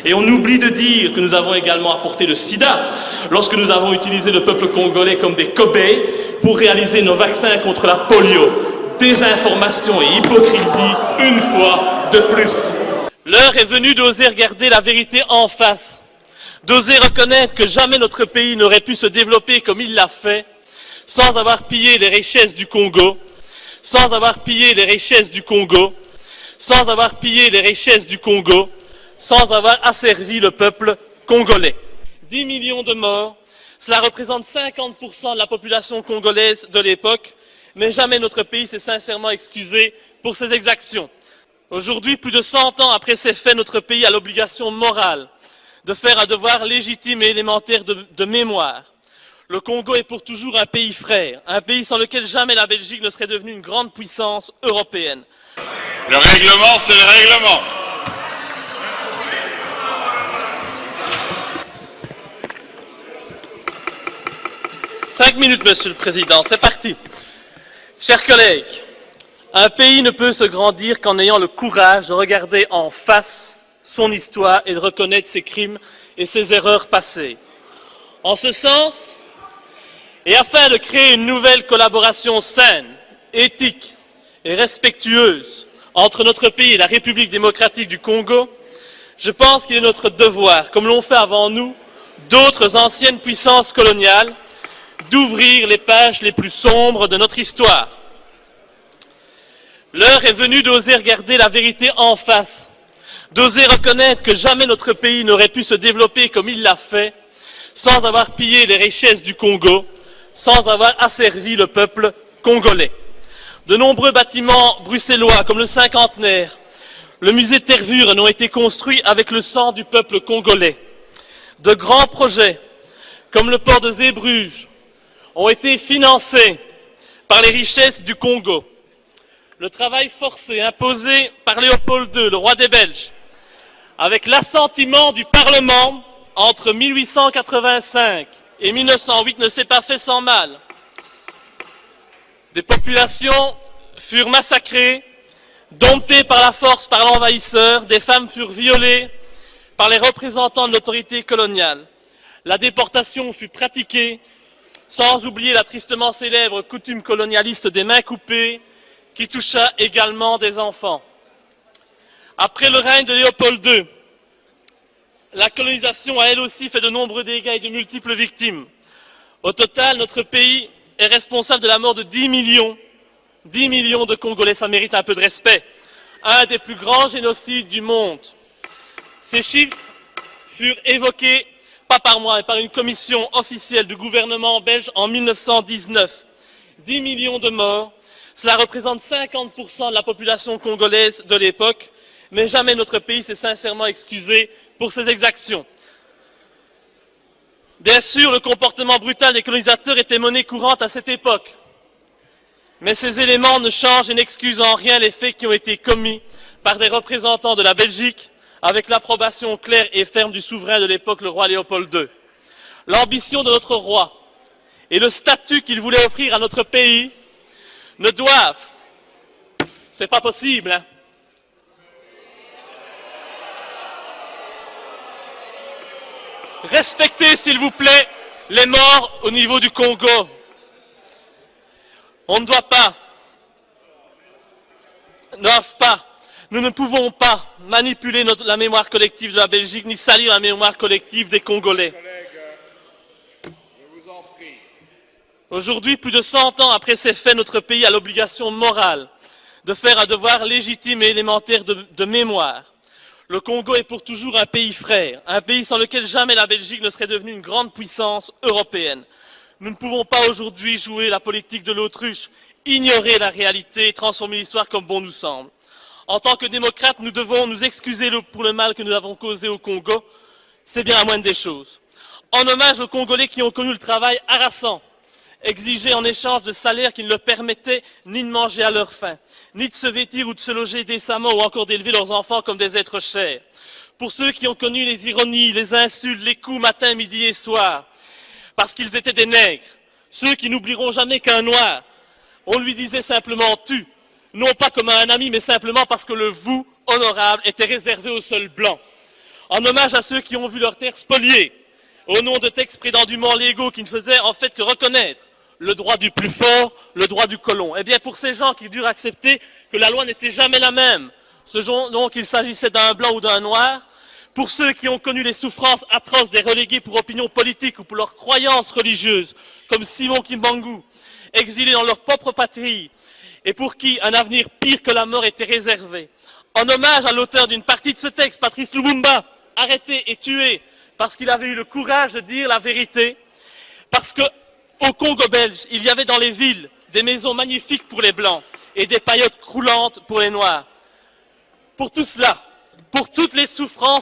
Et on oublie de dire que nous avons également apporté le sida lorsque nous avons utilisé le peuple congolais comme des cobayes pour réaliser nos vaccins contre la polio. Désinformation et hypocrisie une fois de plus. L'heure est venue d'oser regarder la vérité en face, d'oser reconnaître que jamais notre pays n'aurait pu se développer comme il l'a fait sans avoir pillé les richesses du Congo, sans avoir pillé les richesses du Congo, sans avoir pillé les richesses du Congo, sans avoir asservi le peuple congolais. 10 millions de morts, cela représente 50% de la population congolaise de l'époque, mais jamais notre pays s'est sincèrement excusé pour ces exactions. Aujourd'hui, plus de 100 ans après ces faits, notre pays a l'obligation morale de faire un devoir légitime et élémentaire de mémoire. Le Congo est pour toujours un pays frère, un pays sans lequel jamais la Belgique ne serait devenue une grande puissance européenne. Le règlement, c'est le règlement. Cinq minutes, Monsieur le Président, c'est parti. Chers collègues, un pays ne peut se grandir qu'en ayant le courage de regarder en face son histoire et de reconnaître ses crimes et ses erreurs passées. En ce sens, et afin de créer une nouvelle collaboration saine, éthique et respectueuse entre notre pays et la République démocratique du Congo, je pense qu'il est notre devoir, comme l'ont fait avant nous d'autres anciennes puissances coloniales, d'ouvrir les pages les plus sombres de notre histoire. L'heure est venue d'oser regarder la vérité en face, d'oser reconnaître que jamais notre pays n'aurait pu se développer comme il l'a fait, sans avoir pillé les richesses du Congo, sans avoir asservi le peuple congolais. De nombreux bâtiments bruxellois, comme le Cinquantenaire, le musée de Tervuren, ont été construits avec le sang du peuple congolais. De grands projets, comme le port de Zeebrugge, ont été financés par les richesses du Congo. Le travail forcé imposé par Léopold II, le roi des Belges, avec l'assentiment du Parlement entre 1885 et 1908 ne s'est pas fait sans mal. Des populations furent massacrées, domptées par la force par l'envahisseur, des femmes furent violées par les représentants de l'autorité coloniale. La déportation fut pratiquée, sans oublier la tristement célèbre coutume colonialiste des mains coupées, qui toucha également des enfants. Après le règne de Léopold II, la colonisation a elle aussi fait de nombreux dégâts et de multiples victimes. Au total, notre pays est responsable de la mort de 10 millions de Congolais, ça mérite un peu de respect. Un des plus grands génocides du monde. Ces chiffres furent évoqués, pas par moi, mais par une commission officielle du gouvernement belge en 1919. 10 millions de morts, cela représente 50% de la population congolaise de l'époque, mais jamais notre pays s'est sincèrement excusé pour ces exactions. Bien sûr, le comportement brutal des colonisateurs était monnaie courante à cette époque. Mais ces éléments ne changent et n'excusent en rien les faits qui ont été commis par des représentants de la Belgique avec l'approbation claire et ferme du souverain de l'époque, le roi Léopold II. L'ambition de notre roi et le statut qu'il voulait offrir à notre pays ne doivent, c'est pas possible, hein, respectez, s'il vous plaît, les morts au niveau du Congo. On ne doit pas, nous ne pouvons pas manipuler la mémoire collective de la Belgique, ni salir la mémoire collective des Congolais. Aujourd'hui, plus de 100 ans après ces faits, notre pays a l'obligation morale de faire un devoir légitime et élémentaire de mémoire. Le Congo est pour toujours un pays frère, un pays sans lequel jamais la Belgique ne serait devenue une grande puissance européenne. Nous ne pouvons pas aujourd'hui jouer la politique de l'autruche, ignorer la réalité et transformer l'histoire comme bon nous semble. En tant que démocrates, nous devons nous excuser pour le mal que nous avons causé au Congo. C'est bien la moindre des choses. En hommage aux Congolais qui ont connu le travail harassant, exigé en échange de salaires qui ne leur permettaient ni de manger à leur faim, ni de se vêtir ou de se loger décemment ou encore d'élever leurs enfants comme des êtres chers. Pour ceux qui ont connu les ironies, les insultes, les coups matin, midi et soir, parce qu'ils étaient des nègres, ceux qui n'oublieront jamais qu'un noir, on lui disait simplement « tu », non pas comme à un ami, mais simplement parce que le « vous » honorable était réservé aux seuls blancs. en hommage à ceux qui ont vu leurs terres spoliées, au nom de textes prétendument légaux qui ne faisaient en fait que reconnaître le droit du plus fort, le droit du colon. Eh bien, pour ces gens qui durent accepter que la loi n'était jamais la même, donc qu'il s'agissait d'un blanc ou d'un noir, pour ceux qui ont connu les souffrances atroces des relégués pour opinion politique ou pour leurs croyances religieuses, comme Simon Kimbangu, exilés dans leur propre patrie, et pour qui un avenir pire que la mort était réservé. En hommage à l'auteur d'une partie de ce texte, Patrice Lumumba, arrêté et tué parce qu'il avait eu le courage de dire la vérité, parce qu'au Congo belge, il y avait dans les villes des maisons magnifiques pour les Blancs et des paillotes croulantes pour les Noirs. Pour tout cela, pour toutes les souffrances